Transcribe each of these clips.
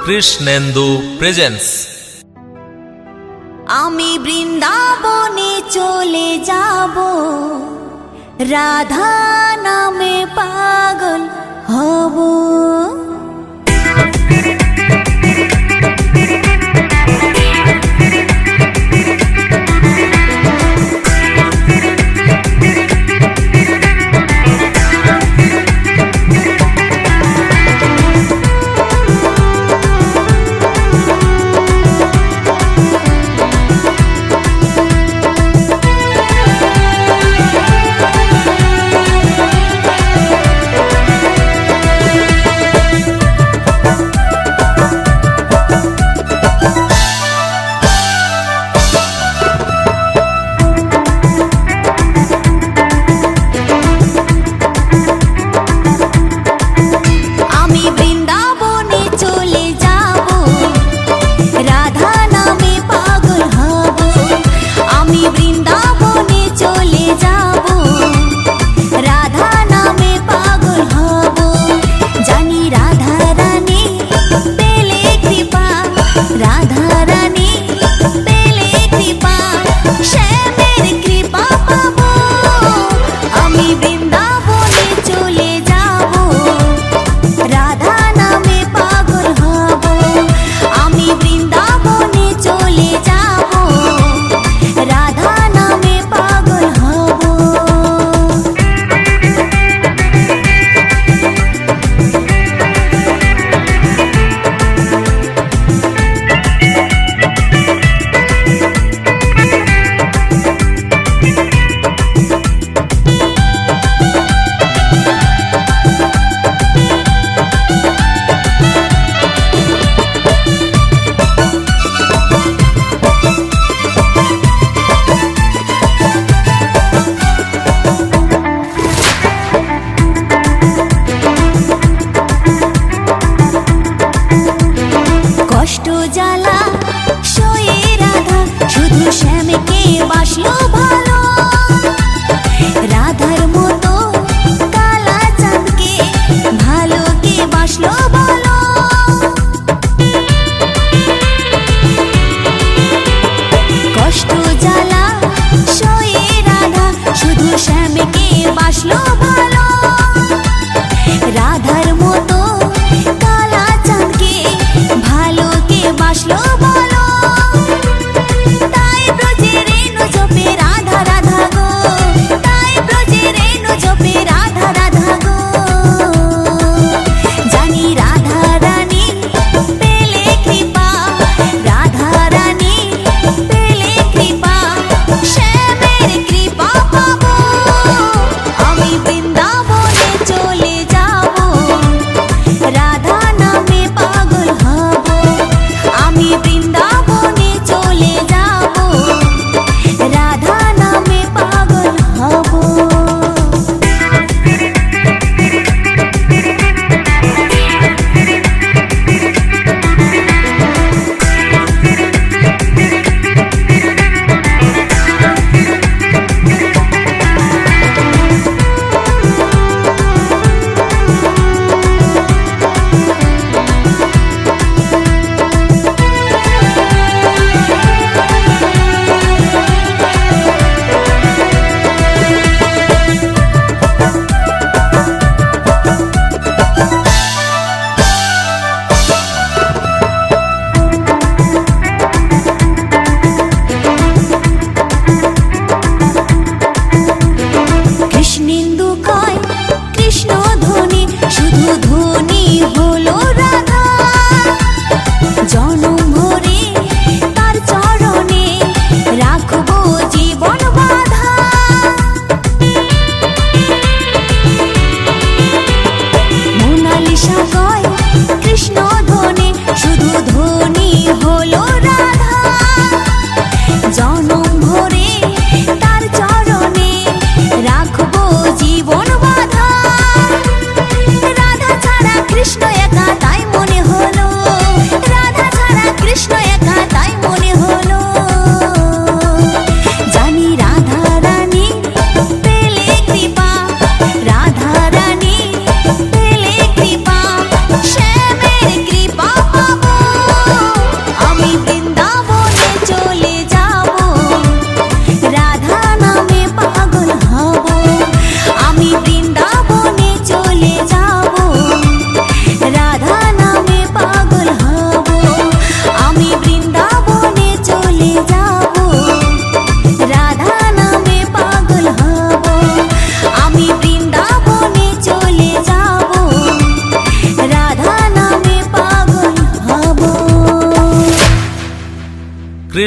Krishnendu presence. আমি বৃন্দাবনে চলে যাব, রাধা নামে পাগল হব।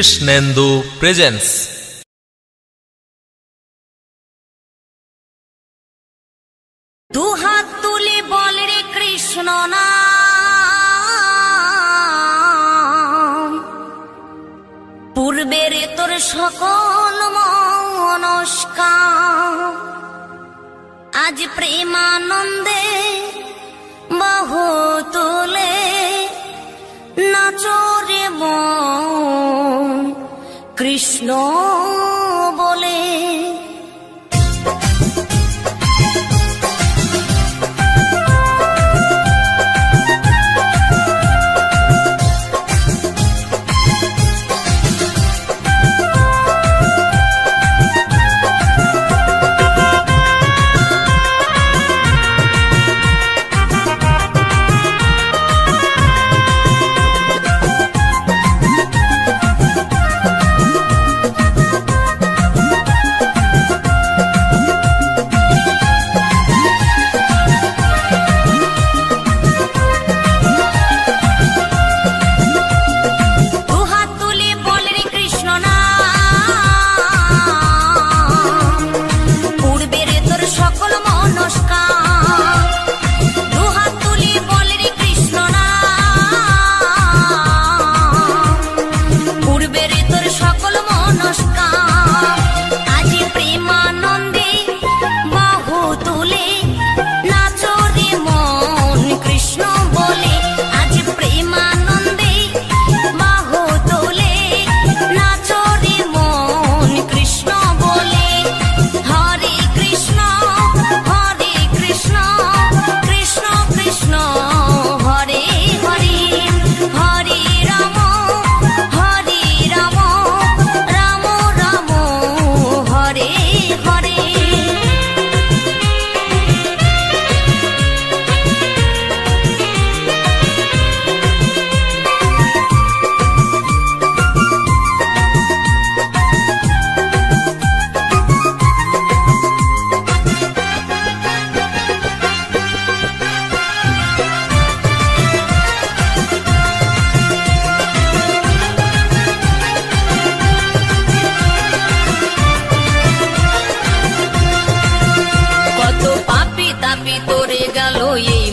কৃষ্ণেন্দু প্রেজেন্স। দু হাত তুলে বল রে কৃষ্ণ নাম, পূর্বের তোর সকল মনস্কাম, আজ প্রেমানন্দে বাহু তুলে নাচরে মন কৃষ্ণ বলে।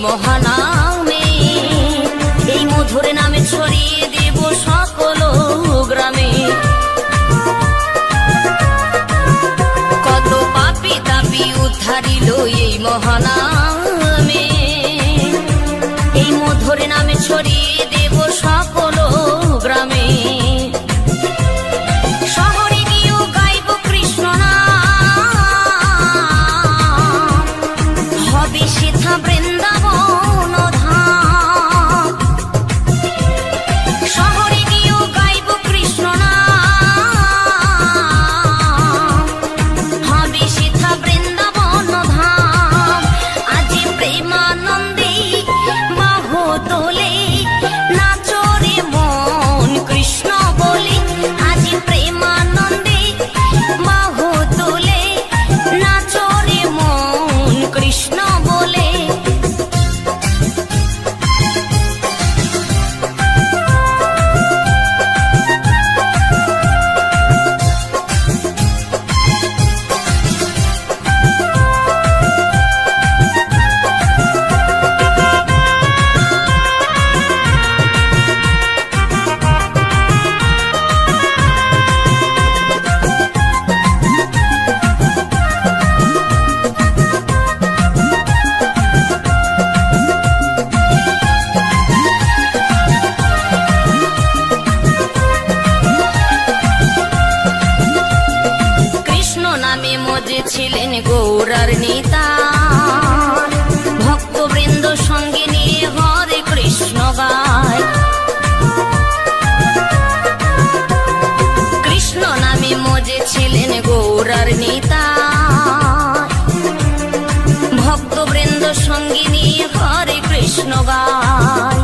মহানামে এই মধুর নামে ছড়িয়ে দেব সকল গ্রামে। কত পাপী তাপী উদ্ধারিল এই মহানামে, এই মধুর নামে ছড়িয়ে দেব সকল গ্রামে। শহরে গিয়েও গাইব কৃষ্ণ নাম, হবে সেথা বৃন্দাবন ধাম। শহরে গিয়েও গাইব কৃষ্ণ নাম, হবে সেথা বৃন্দাবন ধাম। আজ প্রেমানন্দে বাহু তোলে নাচরে মন কৃষ্ণ বলে। আজ প্রেমানন্দে বাহু তোলে নাচরে মন কৃষ্ণ বলে। ছিলেন গৌরার নেতা, ভক্তবৃন্দ সঙ্গে নিয়ে হরে কৃষ্ণ গায়। কৃষ্ণ নামে মজে ছিলেন গৌরার নেতা, ভক্তবৃন্দ সঙ্গে নিয়ে হরে কৃষ্ণ গায়।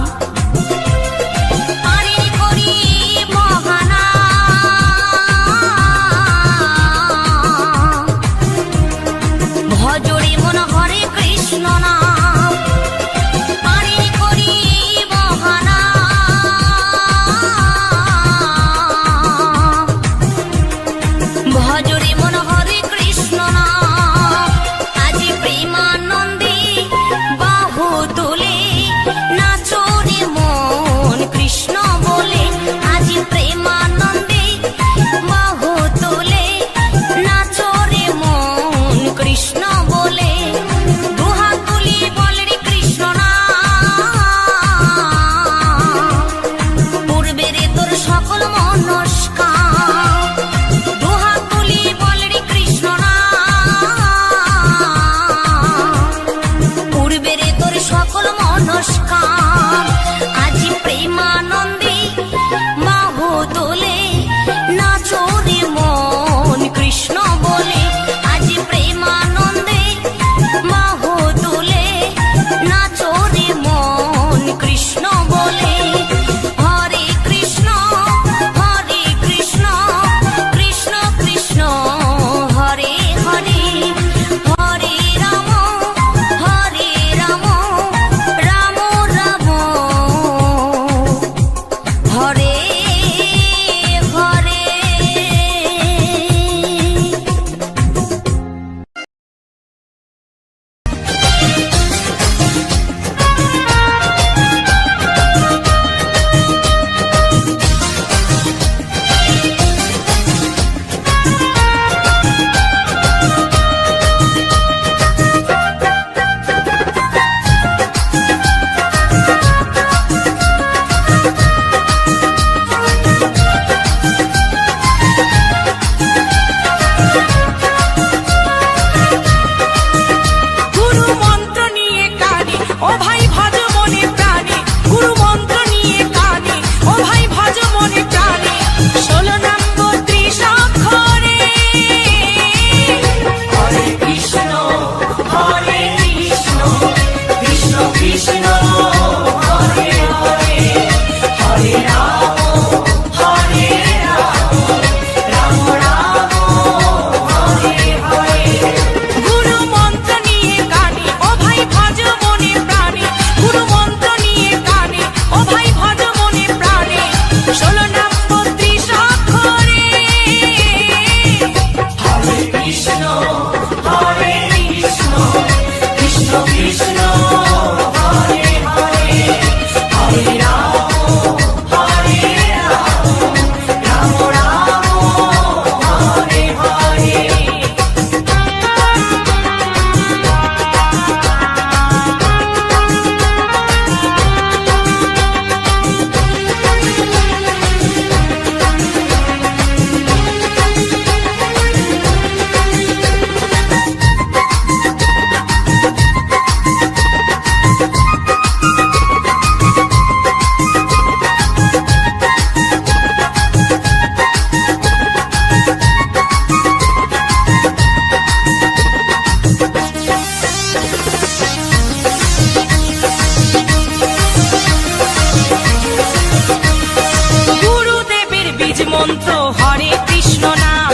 হরে কৃষ্ণ নাম,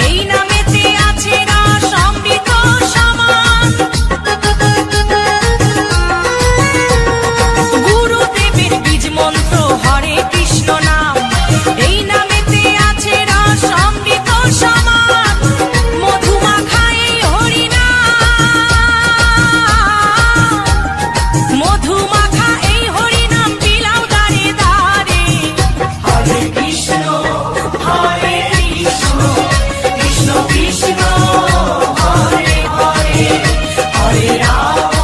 এই নামেতে আছে রস অমৃত সমান। গুরুদেবের বীজ মন্ত্র হরে কৃষ্ণ নাম, এই নামেতে আছে রস অমৃত সমান। মধুমাখা এই হরি নাম, মধুমাখা এই হরি নাম বিলাও দারে দারে। হরে কৃষ্ণ কৃষ্ণ কৃষ্ণ হরে হরে, হরে রাম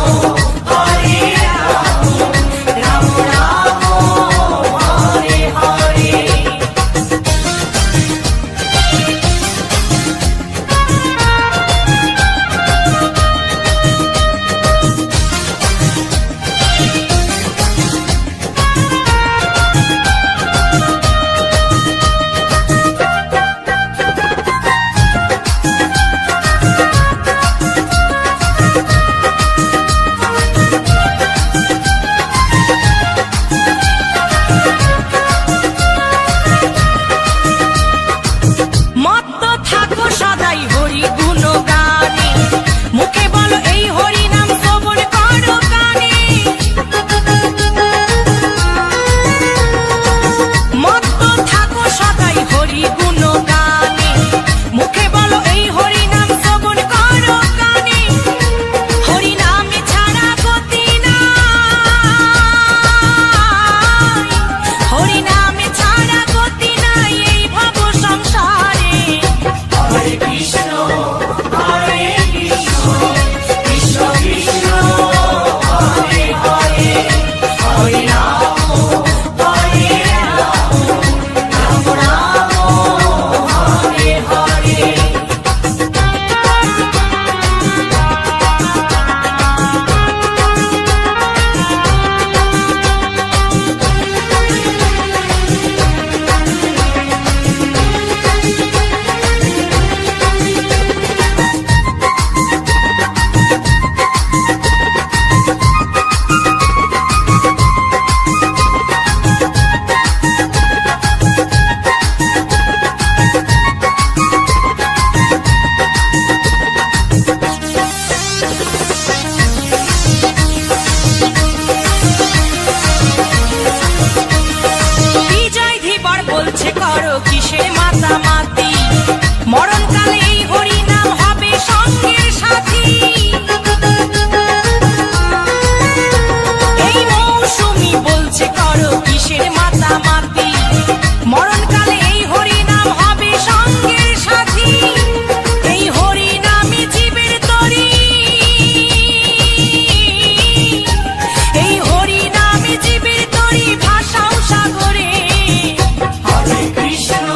রাম রাম হরে হরে। মত্ত থাকো সদাই হরি গুণ গানে, মুখে বলো এই হরি নাম শ্রবণ করো কানে। মত্ত থাকো সদাই হরি গুণ গানে, মুখে বলো এই হরি নাম শ্রবণ করো কানে। হরি নামে ছাড়া গতি নাই, হরি নামে ছাড়া গতি নাই এই ভব সংসারে। হরে কৃষ্ণ কৃষ্ণ কৃষ্ণ হরে হরে, হরে রাম রাম রাম হরে হরে। বিজয় ধীবর বলছে করো কিসের মাতামাতি, মরণকালে এই হরি নাম হবে সঙ্গের সাথী। এই মৌসুমী বলছে করো কিসের মাতামাতি, মরণকালে এই হরি নাম হবে সঙ্গের সাথী। এই হরি নামে জীবের তরি, এই হরি নামে জীবের তরি ভাষাও সাগরে। হরে কৃষ্ণ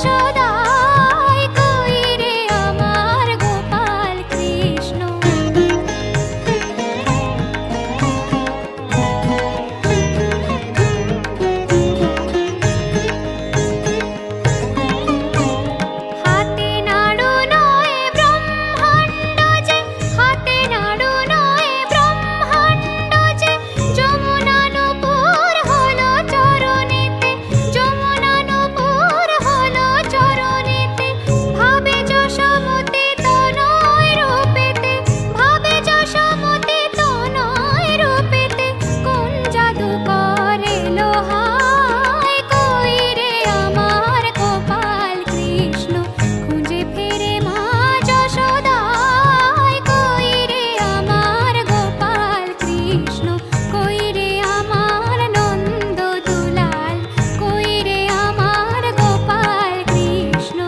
যশোদায় কই রে আমার গোপাল কৃষ্ণ। হাতে নাড়ু নয় ব্রহ্মাণ্ড যে, হাতে নাড়ু নয় ব্রহ্মাণ্ড যে, যমুনানুপুর হলো চরণেতে, যমুনানুপুর হলো চরণেতে। ভাবে যশোমতি তনয় রূপেতে, ভাবে যশোমতি তনয় রূপেতে। কোন জাদু করে লোহায় কই রে আমার গোপাল কৃষ্ণ। খুঁজে ফিরে মা যশোদায় কই রে আমার গোপাল কৃষ্ণ। কই রে আমার নন্দ দুলাল, কই রে আমার গোপাল কৃষ্ণ।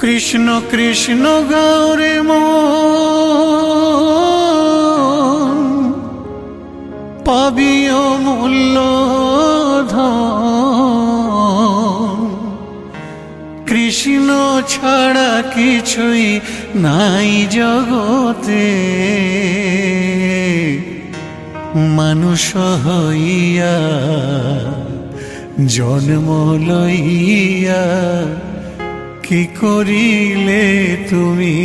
কৃষ্ণ কৃষ্ণ গৌরে মন, পাবি অমূল্য ধন। কৃষ্ণ ছাড়া কিছুই নাই জগতে, মানুষ হইয়া জন্ম লইয়া কি করিলে তুমি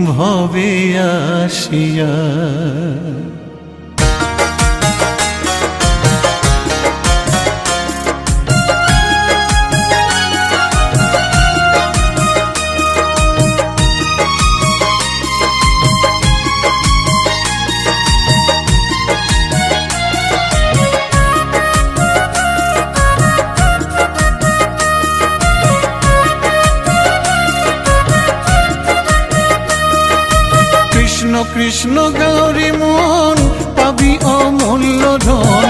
ভবে আসিয়া। কৃষ্ণ কৃষ্ণ গৌরী মন, পাবি অমূল্য ধন।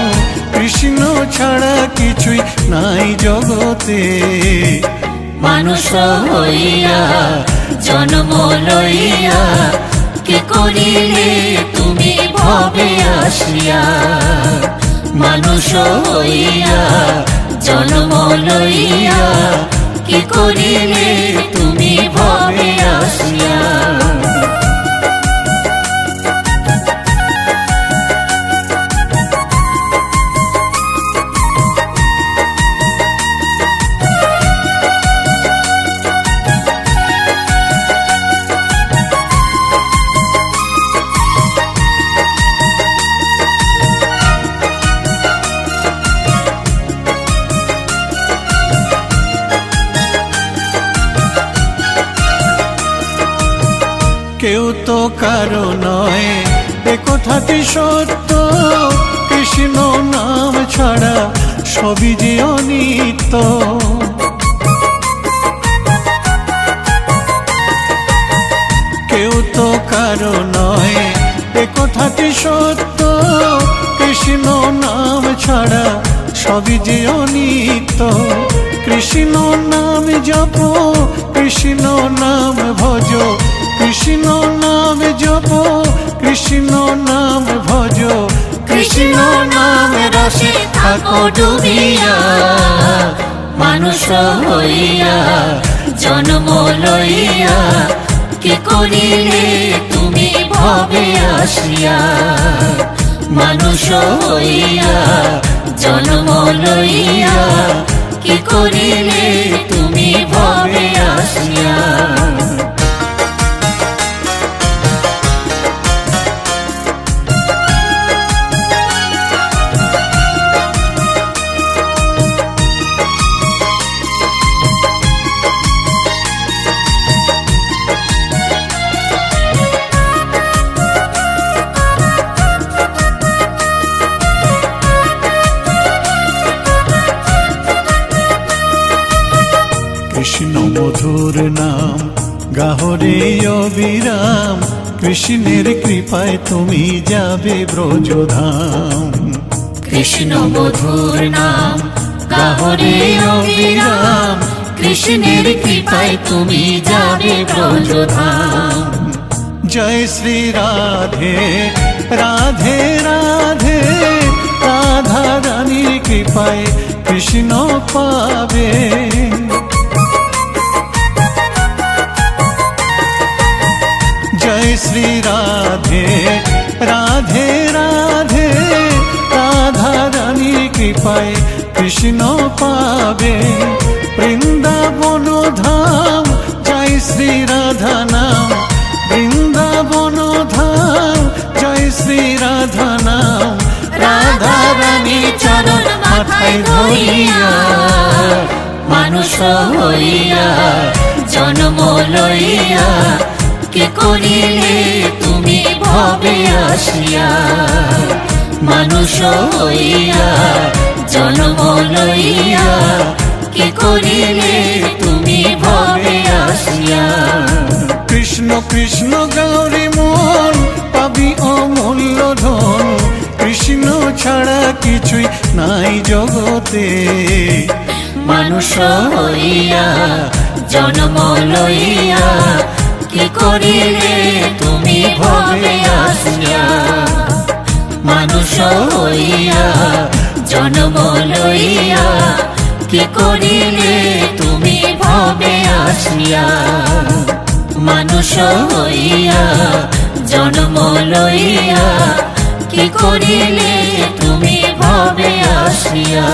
কৃষ্ণ ছাড়া কিছুই নাই জগতে, মানুষ হইয়া জন্ম লইয়া কি করিলে তুমি ভবে আসিয়া। মানুষ হইয়া জন্ম লইয়া কি করিলে তুমি ভবে আসিয়া। কেউ তো কারো নয় এ কথাটি সত্য, কৃষ্ণ নাম ছাড়া সবই যে অনিত্য। কেউ তো কারো নয় এ কথাটি সত্য, কৃষ্ণ নাম ছাড়া সবই যে অনিত্য। কৃষ্ণ নাম জপ, কৃষ্ণ নাম ভজ, কৃষ্ণ নাম জপ, কৃষ্ণ নাম ভজ। কৃষ্ণ নাম রসে থাকো ডুবিয়া। মানুষ হইয়া জন্ম লইয়া কি করিলে তুমি ভবে আসিয়া। মানুষ হইয়া জন্ম লইয়া কি করিলে তুমি ভবে আসিয়া। কৃষ্ণ মধুর নাম গাহরে অবিরাম, কৃষ্ণের কৃপায় তুমি যাবে ব্রজধাম। কৃষ্ণ মধুর নাম গাহরে অবিরাম, কৃষ্ণের কৃপায় তুমি যাবে ব্রজধাম। জয় শ্রী রাধে রাধে রাধে, কৃপায় কৃষ্ণ পাবে। জয় শ্রী রাধে রাধে রাধে, রাধা রানীর কৃপায় কৃষ্ণ পাবে। বৃন্দাবন ধাম জয় শ্রী রাধা নাম, বৃন্দাবন ধাম জয় শ্রী রাধা নাম। রাধা রানী চরণ মাথায় ধরিয়া, মানুষ হইয়া জন্ম লইয়া, কে করিলে তুমি ভবে আসিয়া। মানুষ হইয়া জন্ম লইয়া, কে করিলে তুমি ভবে আসিয়া। কৃষ্ণ কৃষ্ণ গৌরী মন পাবি অমূল্য ধন, কৃষ্ণ ছাড়া কিছুই নাই জগতে। মানুষ হইয়া জন্ম লইয়া, কি করিলে তুমি ভবে আসিয়া। মানুষ হইয়া জন্ম লইয়া, কি করিলে তুমি ভবে আসিয়া। মানুষ হইয়া জন্ম লইয়া, কি করিলে তুমি ভবে আসিয়া।